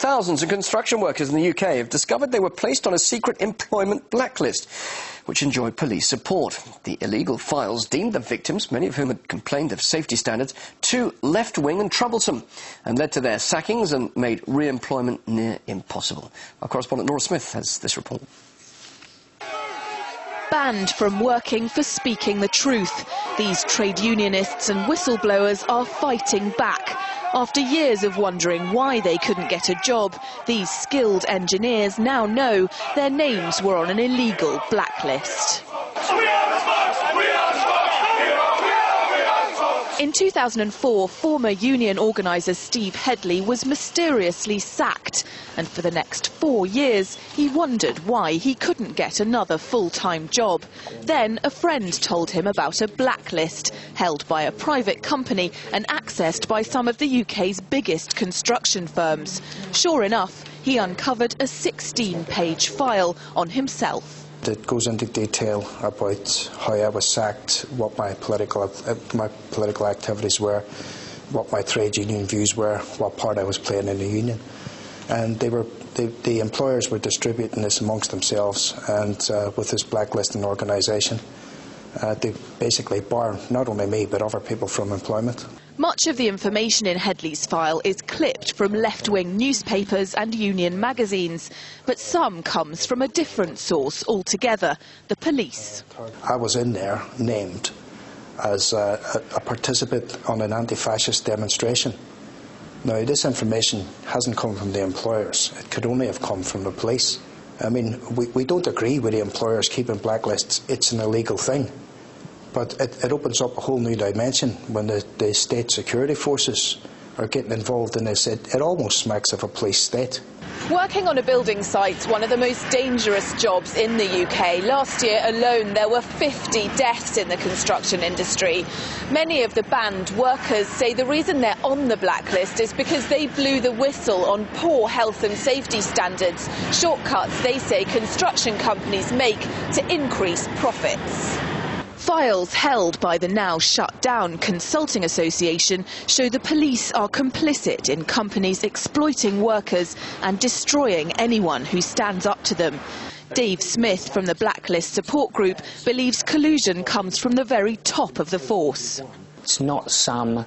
thousands of construction workers in the UK have discovered they were placed on a secret employment blacklist, which enjoyed police support. The illegal files deemed the victims, many of whom had complained of safety standards, too left-wing and troublesome, and led to their sackings and made re-employment near impossible. Our correspondent Laura Smith has this report. Banned from working for speaking the truth, these trade unionists and whistleblowers are fighting back. After years of wondering why they couldn't get a job, these skilled engineers now know their names were on an illegal blacklist. In 2004, former union organiser Steve Headley was mysteriously sacked, and for the next 4 years he wondered why he couldn't get another full-time job. Then a friend told him about a blacklist held by a private company and accessed by some of the UK's biggest construction firms. Sure enough, he uncovered a 16-page file on himself. It goes into detail about how I was sacked, what my political activities were, what my trade union views were, what part I was playing in the union. And the employers were distributing this amongst themselves, and with this blacklisting organisation, they basically bar not only me but other people from employment. Much of the information in Headley's file is clipped from left-wing newspapers and union magazines, but some comes from a different source altogether, the police. I was in there named as a participant on an anti-fascist demonstration. Now, this information hasn't come from the employers. It could only have come from the police. I mean, we don't agree with the employers keeping blacklists. It's an illegal thing. But it opens up a whole new dimension when the state security forces are getting involved in this. It almost smacks of a police state. Working on a building site's one of the most dangerous jobs in the UK. Last year alone there were 50 deaths in the construction industry. Many of the banned workers say the reason they're on the blacklist is because they blew the whistle on poor health and safety standards. Shortcuts, they say, construction companies make to increase profits. Files held by the now shut-down Consulting Association show the police are complicit in companies exploiting workers and destroying anyone who stands up to them. Dave Smith from the Blacklist support group believes collusion comes from the very top of the force. It's not some,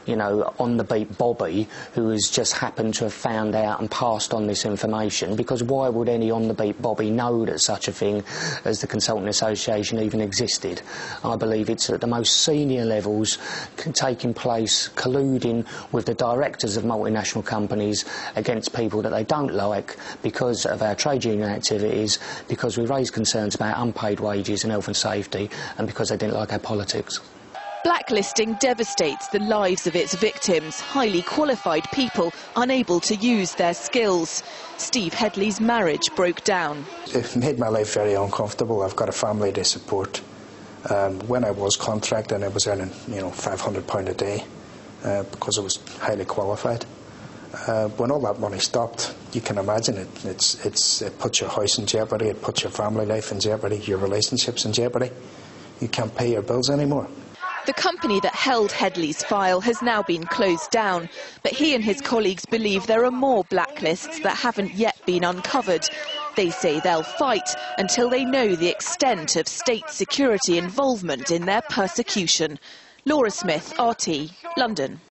on-the-beat Bobby who has just happened to have found out and passed on this information, because why would any on-the-beat Bobby know that such a thing as the Consulting Association even existed? I believe it's at the most senior levels taking place, colluding with the directors of multinational companies against people that they don't like because of our trade union activities, because we raise concerns about unpaid wages and health and safety, and because they didn't like our politics. Blacklisting devastates the lives of its victims, highly qualified people unable to use their skills. Steve Headley's marriage broke down. It made my life very uncomfortable. I've got a family to support. When I was contracting, I was earning, £500 a day because I was highly qualified. When all that money stopped, you can imagine it puts your house in jeopardy, it puts your family life in jeopardy, your relationships in jeopardy. You can't pay your bills anymore. The company that held Headley's file has now been closed down, but he and his colleagues believe there are more blacklists that haven't yet been uncovered. They say they'll fight until they know the extent of state security involvement in their persecution. Laura Smith, RT, London.